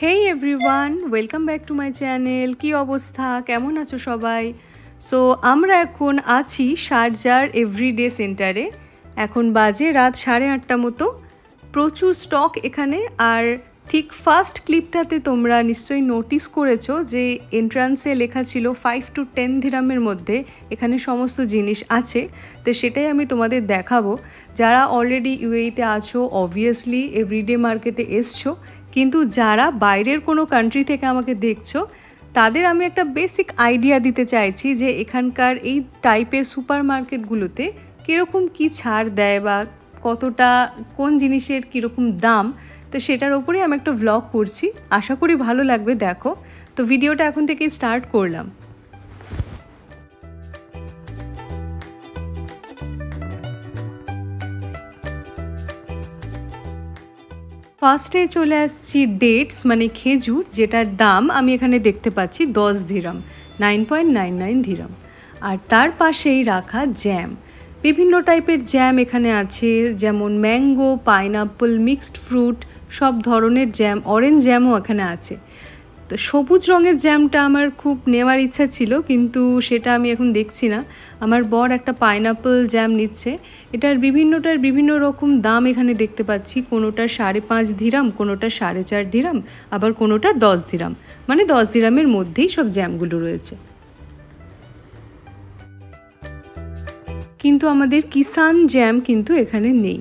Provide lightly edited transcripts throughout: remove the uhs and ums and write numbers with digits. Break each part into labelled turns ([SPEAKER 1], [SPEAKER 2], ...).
[SPEAKER 1] Hey everyone, welcome back to my channel. কী অবস্থা, কেমন আছো সবাই? সো আমরা এখন আছি শারজার এভরিডে সেন্টারে। এখন বাজে রাত 8:30 মতো। প্রচুর স্টক এখানে। আর ঠিক ফার্স্ট ক্লিপটাতে তোমরা নিশ্চয়ই নোটিস করেছো যে এন্ট্রান্সে লেখা ছিল 5 to 10 দিরহামের মধ্যে এখানে সমস্ত জিনিস আছে। তো সেটাই আমি তোমাদের দেখাবো। যারা অলরেডি ইউএইতে আছো, অবভিয়াসলি এভরিডে মার্কেটে এসছো, কিন্তু যারা বাইরের কোনো কান্ট্রি থেকে আমাকে দেখছো তাদের আমি একটা বেসিক আইডিয়া দিতে চাইছি যে এখানকার এই টাইপের সুপার মার্কেটগুলোতে কীরকম কী ছাড় দেয় বা কতটা কোন জিনিসের কীরকম দাম। তো সেটার ওপরেই আমি একটা ভ্লগ করছি, আশা করি ভালো লাগবে। দেখো, তো ভিডিওটা এখন থেকেই স্টার্ট করলাম। ফার্স্টে চলে আসছি ডেটস মানে খেজুর, যেটার দাম আমি এখানে দেখতে পাচ্ছি 10 দিরহাম, 9.99 দিরহাম। আর তার পাশেই রাখা জ্যাম, বিভিন্ন টাইপের জ্যাম এখানে আছে, যেমন ম্যাঙ্গো, পাইনাপল, মিক্সড ফ্রুট, সব ধরনের জ্যাম। অরেঞ্জ জ্যামও এখানে আছে। তো সবুজ রঙের জ্যামটা আমার খুব নেওয়ার ইচ্ছা ছিল, কিন্তু সেটা আমি এখন দেখছি না। আমার বর একটা পাইনাপল জ্যাম নিচ্ছে। এটার বিভিন্ন রকম দাম এখানে দেখতে পাচ্ছি। কোনোটা 5.5 দিরহাম, কোনোটা 4.5 দিরহাম, আবার কোনোটা 10 দিরহাম। মানে 10 দিরহামের মধ্যেই সব জ্যামগুলো রয়েছে। কিন্তু আমাদের কিষান জ্যাম কিন্তু এখানে নেই।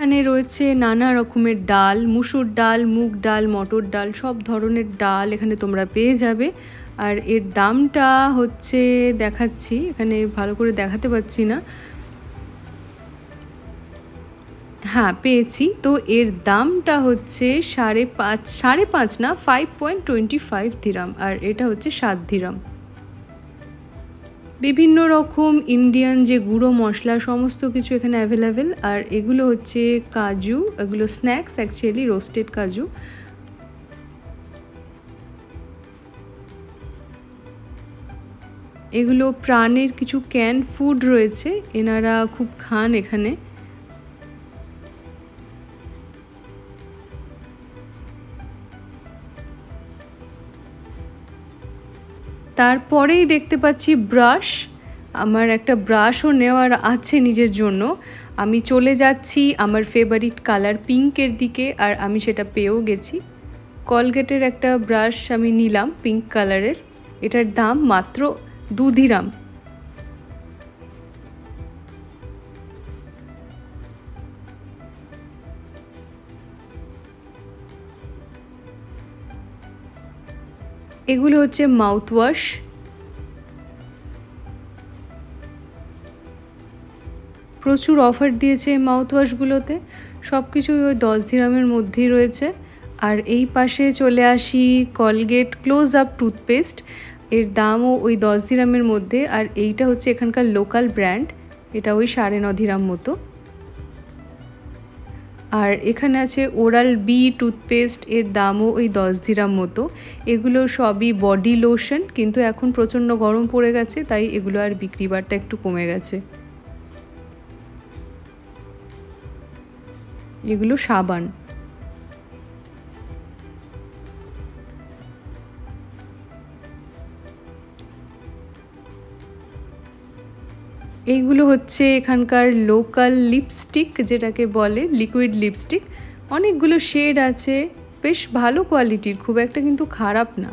[SPEAKER 1] এখানে রয়েছে নানা রকমের ডাল, মুসুর ডাল, মুগ ডাল, মটর ডাল, সব ধরনের ডাল এখানে তোমরা পেয়ে যাবে। আর এর দামটা হচ্ছে, দেখাচ্ছি, এখানে ভালো করে দেখাতে পাচ্ছি না। হ্যাঁ, পেয়েছি। তো এর দামটা হচ্ছে 5.5 না, 5.25 দিরহাম। আর এটা হচ্ছে 7 দিরহাম। বিভিন্ন রকম ইন্ডিয়ান যে গুঁড়ো মশলা সমস্ত কিছু এখানে অ্যাভেলেবেল। আর এগুলো হচ্ছে কাজু, এগুলো স্ন্যাক্স, অ্যাকচুয়ালি রোস্টেড কাজু। এগুলো প্রাণের কিছু ক্যান ফুড রয়েছে, এনারা খুব খান এখানে। তারপরেই দেখতে পাচ্ছি ব্রাশ। আমার একটা ব্রাশও নেওয়ার আছে নিজের জন্য। আমি চলে যাচ্ছি আমার ফেভারিট কালার পিঙ্কের দিকে, আর আমি সেটা পেয়েও গেছি। কলগেটের একটা ব্রাশ আমি নিলাম পিঙ্ক কালারের। এটার দাম মাত্র 2 দিরহাম। এগুলো হচ্ছে মাউথ ওয়াশ। প্রচুর অফার দিয়েছে এই মাউথ ওয়াশগুলোতে, সব কিছুই ওই 10 দিরহামের মধ্যেই রয়েছে। আর এই পাশে চলে আসি কলগেট ক্লোজ আপ টুথপেস্ট, এর দামও ওই 10 দিরহামের মধ্যে। আর এইটা হচ্ছে এখানকার লোকাল ব্র্যান্ড, এটা ওই 9.5 দিরহাম মতো। আর এখানে আছে ওরাল বি টুথপেস্ট, এর দামও ওই 10 দিরহাম মতো। এগুলো সবই বডি লোশন, কিন্তু এখন প্রচণ্ড গরম পড়ে গেছে, তাই এগুলো আর বিক্রি বাট্টা একটু কমে গেছে। এগুলো সাবান। এইগুলো হচ্ছে এখানকার লোকাল লিপস্টিক, যেটাকে বলে লিকুইড লিপস্টিক। অনেকগুলো শেড আছে, বেশ ভালো কোয়ালিটির, খুব একটা কিন্তু খারাপ না।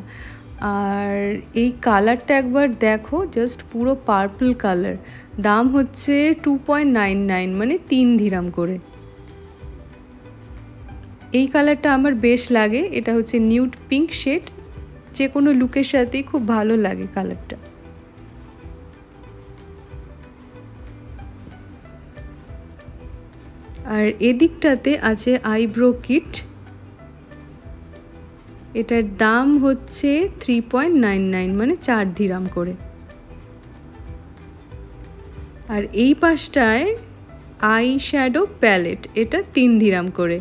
[SPEAKER 1] আর এই কালারটা একবার দেখো, জাস্ট পুরো পার্পল কালার। দাম হচ্ছে 2.99 মানে 3 দিরহাম করে। এই কালারটা আমার বেশ লাগে, এটা হচ্ছে নিউড পিঙ্ক শেড, যে কোনো লুকের সাথেই খুব ভালো লাগে কালারটা। আর এদিকটাতে আছে আইব্রো কিট। এটার দাম হচ্ছে 3.99 মানে 4 দিরহাম করে। আর এই পাশটায় আই শ্যাডো প্যালেট, এটা 3 দিরহাম করে।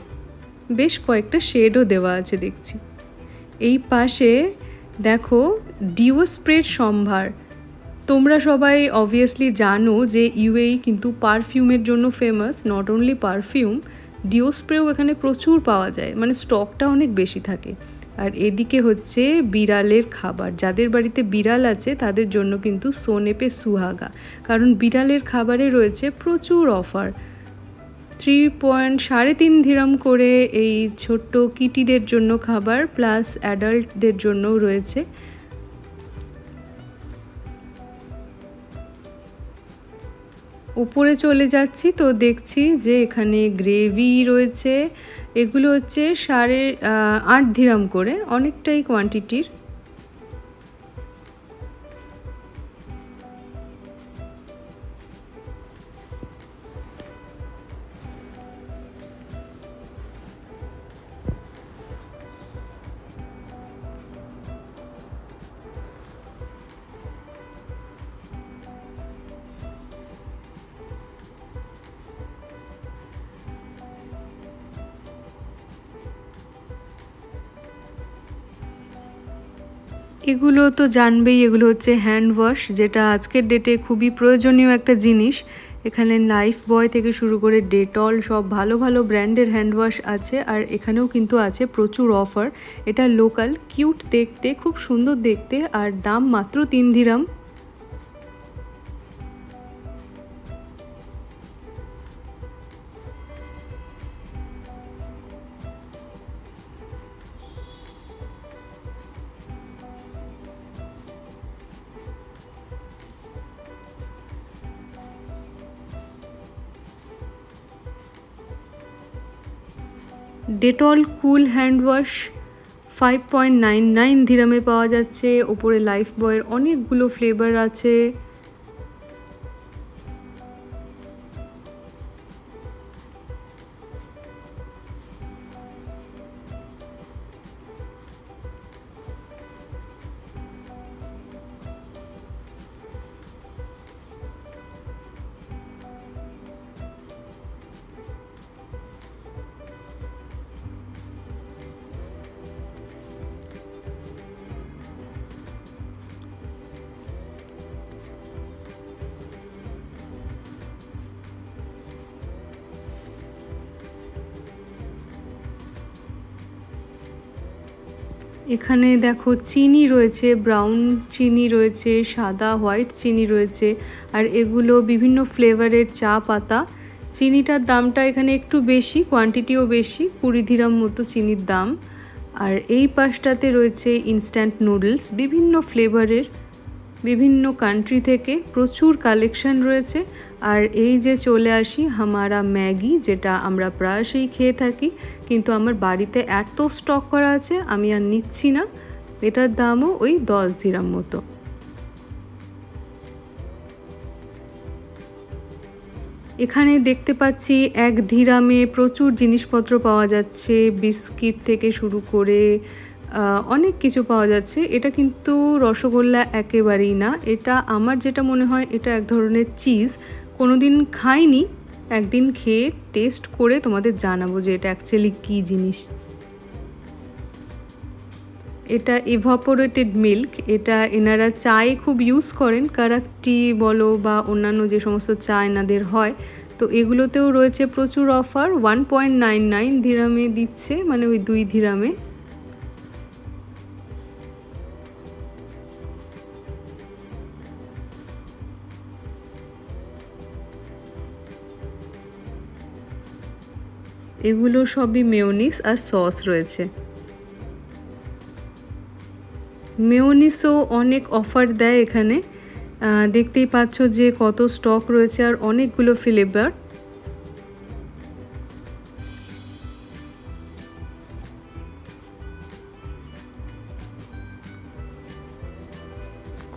[SPEAKER 1] বেশ কয়েকটা শেডও দেওয়া আছে দেখছি। এই পাশে দেখো ডিও স্প্রের সম্ভার। তোমরা সবাই অবভিয়াসলি জানো যে ইউএই কিন্তু পারফিউমের জন্য famous. Not only perfume, deo স্প্রেও এখানে প্রচুর পাওয়া যায়, মানে স্টকটা অনেক বেশি থাকে। আর এদিকে হচ্ছে বিড়ালের খাবার। যাদের বাড়িতে বিড়াল আছে তাদের জন্য কিন্তু সোনে পে সুহাগা, কারণ বিড়ালের খাবারে রয়েছে প্রচুর অফার। 3.3 দিরহাম করে এই ছোট্ট কিটিদের জন্য খাবার, প্লাস অ্যাডাল্টদের জন্যও রয়েছে। উপরে চলে যাচ্ছি তো দেখছি যে এখানে গ্রেভি রয়েছে। এগুলো হচ্ছে 8.5 দিরহাম করে, অনেকটাই কোয়ান্টিটির। এগুলো তো জানবেই, এগুলো হচ্ছে হ্যান্ড ওয়াশ, যেটা আজকের ডেটে খুবই প্রয়োজনীয় একটা জিনিস। এখানে লাইফ বয় থেকে শুরু করে ডেটল সব ভালো ভালো ব্র্যান্ডের হ্যান্ড ওয়াশ আছে। আর এখানেও কিন্তু আছে প্রচুর অফার। এটা লোকাল, কিউট দেখতে, খুব সুন্দর দেখতে, আর দাম মাত্র 3 দিরহাম। ডেটল কুল হ্যান্ড ওয়াশ 5.99 দিরহামে পাওয়া যাচ্ছে। ওপরে লাইফ বয়ের অনেকগুলো ফ্লেভার আছে। এখানে দেখো চিনি রয়েছে, ব্রাউন চিনি রয়েছে, সাদা হোয়াইট চিনি রয়েছে, আর এগুলো বিভিন্ন ফ্লেভারের চা পাতা। চিনিটার দামটা এখানে একটু বেশি, কোয়ান্টিটিও বেশি, 20 দিরহাম মতো চিনির দাম। আর এই পাশটাতে রয়েছে ইনস্ট্যান্ট নুডলস, বিভিন্ন ফ্লেভারের, বিভিন্ন কান্ট্রি থেকে প্রচুর কালেকশন রয়েছে। আর এই যে চলে আসি হামারা ম্যাগি, যেটা আমরা প্রায়শই খেয়ে থাকি, কিন্তু আমার বাড়িতে এত স্টক করা আছে আমি আর নিচ্ছি না। এটার দামও ওই 10 দিরহাম মতো। এখানে দেখতে পাচ্ছি 1 দিরহামে প্রচুর জিনিসপত্র পাওয়া যাচ্ছে, বিস্কিট থেকে শুরু করে অনেক কিছু পাওয়া যাচ্ছে। এটা কিন্তু রসগোল্লা একেবারেই না, এটা আমার যেটা মনে হয় এটা এক ধরনের চিজ। কোনোদিন খাইনি, একদিন খেয়ে টেস্ট করে তোমাদের জানাবো যে এটা অ্যাকচুয়ালি কী জিনিস। এটা ইভাপোরেটেড মিল্ক, এটা এনারা চায়ে খুব ইউজ করেন, কারাকটি বলো বা অন্যান্য যে সমস্ত চা এনাদের হয়। তো এগুলোতেও রয়েছে প্রচুর অফার, 1.99 দিরহামে দিচ্ছে, মানে ওই 2 দিরহামে। এগুলো সবই মেয়োনিজ আর সস রয়েছে। মেয়োনিজও অনেক অফার দেয় এখানে, দেখতেই পাচ্ছ যে কত স্টক রয়েছে আর অনেকগুলো ফ্লেভার।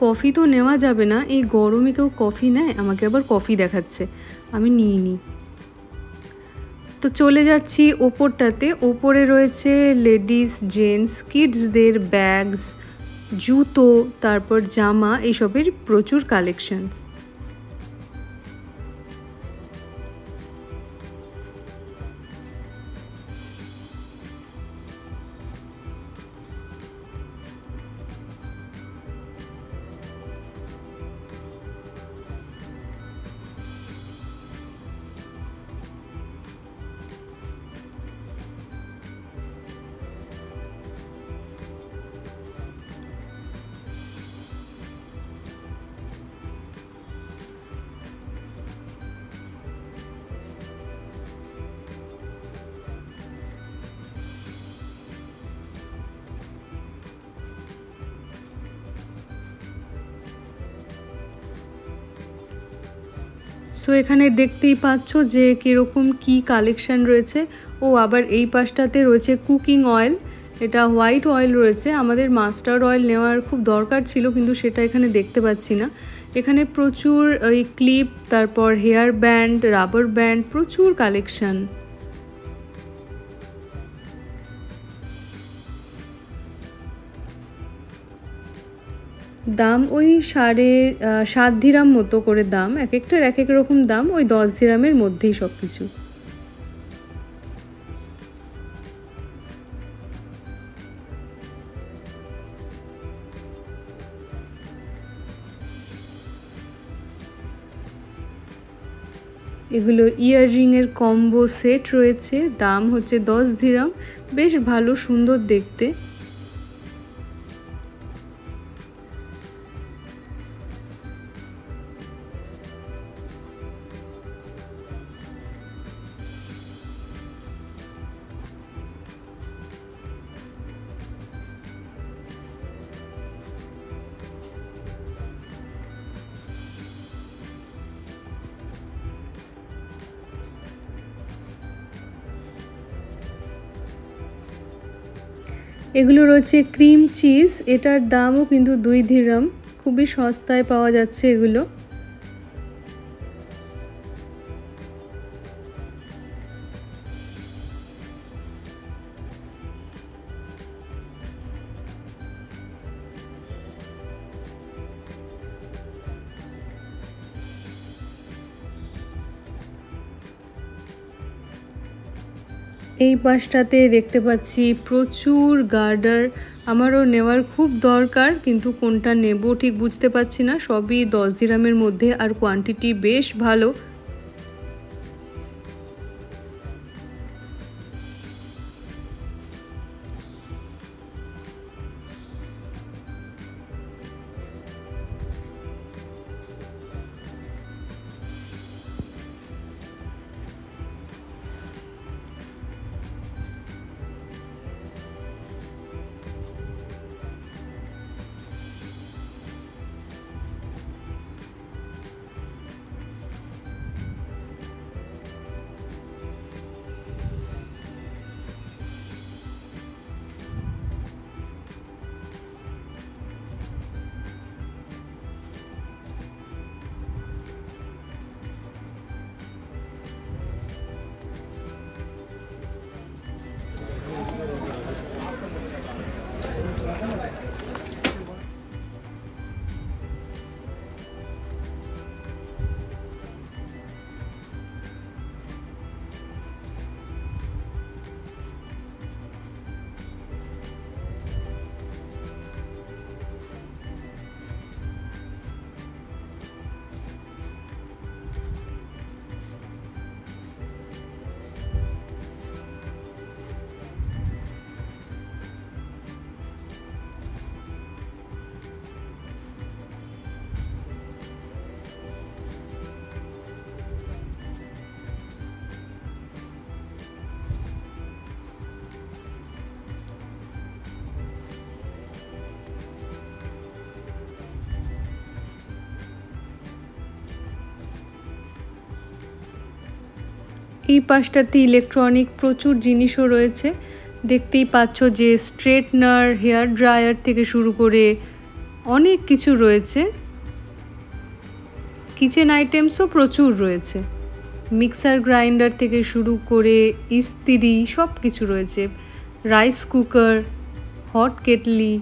[SPEAKER 1] কফি তো নেওয়া যাবে না, এই গরমে কেউ কফি নেয়? আমাকে আবার কফি দেখাচ্ছে, আমি নিইনি। তো চলে যাচ্ছি ওপরটাতে। ওপরে রয়েছে লেডিস, জেন্টস, কিডসদের ব্যাগস, জুতো, তারপর জামা, এইসবের প্রচুর কালেকশনস। সো এখানে দেখতেই পাচ্ছ যে কীরকম কি কালেকশন রয়েছে। ও আবার এই পাশটাতে রয়েছে কুকিং অয়েল, এটা হোয়াইট অয়েল রয়েছে। আমাদের মাস্টার্ড অয়েল নেওয়ার খুব দরকার ছিল, কিন্তু সেটা এখানে দেখতে পাচ্ছি না। এখানে প্রচুর ওই ক্লিপ, তারপর হেয়ার ব্যান্ড, রাবার ব্যান্ড, প্রচুর কালেকশন। দাম ওই 7.5 দিরাম মতো করে দাম, এক একটার এক এক রকম দাম, ওই 10 দিরামের মধ্যেই সব কিছু। এগুলো ইয়াররিংয়ের কম্বো সেট রয়েছে, দাম হচ্ছে 10 দিরাম, বেশ ভালো সুন্দর দেখতে। এগুলো রয়েছে ক্রিম চিজ, এটার দামও কিন্তু 2 দিরাম, খুবই সস্তায় পাওয়া যাচ্ছে এগুলো। এই পাশটাতে দেখতে পাচ্ছি প্রচুর গার্ডার, আমারও নেওয়ার খুব দরকার, কিন্তু কোনটা নেব ঠিক বুঝতে পারছি না। সবই 10 দিরামের মধ্যে, আর কোয়ান্টিটি বেশ ভালো। এই পাশটাতে ইলেকট্রনিক প্রচুর জিনিসও রয়েছে, দেখতেই পাচ্ছ যে স্ট্রেটনার, হেয়ার ড্রায়ার থেকে শুরু করে অনেক কিছু রয়েছে। কিচেন আইটেমসও প্রচুর রয়েছে, মিক্সার গ্রাইন্ডার থেকে শুরু করে ইস্ত্রি সব কিছু রয়েছে, রাইস কুকার, হট কেটলি।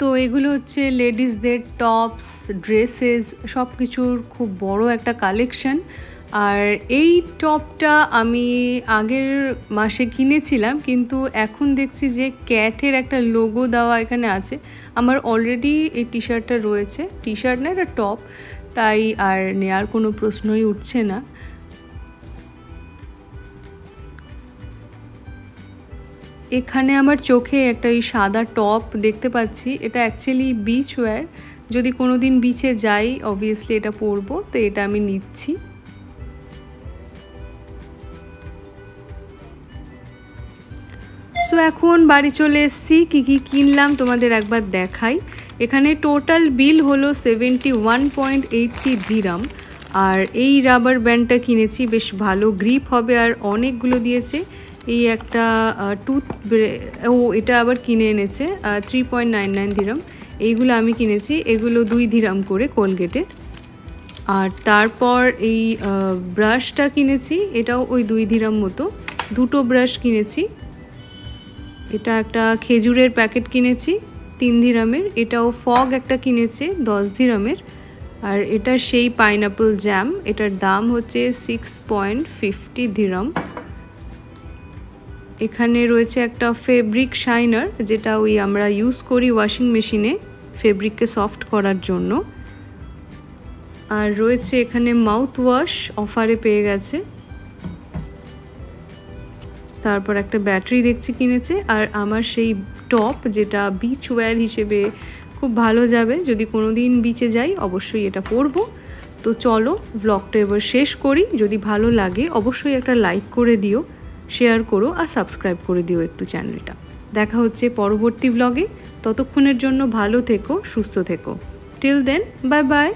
[SPEAKER 1] তো এগুলো হচ্ছে লেডিসদের টপস, ড্রেসেস সব কিছুর খুব বড় একটা কালেকশন। আর এই টপটা আমি আগের মাসে কিনেছিলাম, কিন্তু এখন দেখছি যে ক্যাটের একটা লোগো দেওয়া এখানে আছে। আমার অলরেডি এই টি শার্টটা রয়েছে, টি শার্ট না এটা টপ, তাই আর নেওয়ার কোনো প্রশ্নই উঠছে না। এখানে আমার চোখে একটা এই সাদা টপ দেখতে পাচ্ছি, এটা অ্যাকচুয়ালি বিচ ওয়্যার। যদি কোনো দিন বিচে যাই অবভিয়াসলি এটা পরবো, তো এটা আমি নিচ্ছি। সো এখন বাড়ি চলে এসেছি, কী কী কিনলাম তোমাদের একবার দেখাই। এখানে টোটাল বিল হলো 71.80 দিরহাম। আর এই রাবার ব্যান্ডটা কিনেছি, বেশ ভালো গ্রিপ হবে আর অনেকগুলো দিয়েছে। এই একটা এটা আবার কিনে এনেছে 3.99 দিরহাম। এইগুলো আমি কিনেছি, এগুলো 2 দিরহাম করে কোলগেটের। আর তারপর এই ব্রাশটা কিনেছি, এটাও ওই 2 দিরহাম মতো। দুটো ব্রাশ কিনেছি। এটা একটা খেজুরের প্যাকেট কিনেছি 3 দিরহামের। এটাও ফগ একটা কিনেছে 10 দিরহামের। আর এটা সেই পাইনাপল জ্যাম, এটার দাম হচ্ছে 6.50 দিরহাম। এখানে রয়েছে একটা ফেব্রিক শাইনার, যেটা ওই আমরা ইউজ করি ওয়াশিং মেশিনে ফেব্রিককে সফট করার জন্য। আর রয়েছে এখানে মাউথ ওয়াশ, অফারে পেয়ে গেছে। তারপর একটা ব্যাটারি দেখছি কিনেছে। আর আমার সেই টপ, যেটা বিচ ওয়্যার হিসেবে খুব ভালো যাবে, যদি কোনো দিন বিচে যাই অবশ্যই এটা পরবো। তো চলো ব্লগটা এবার শেষ করি। যদি ভালো লাগে অবশ্যই একটা লাইক করে দিও, শেয়ার করো আর সাবস্ক্রাইব করে দিও একটু চ্যানেলটা। দেখা হচ্ছে পরবর্তী ব্লগে, ততক্ষণের জন্য ভালো থেকো, সুস্থ থেকো। Till then, bye by.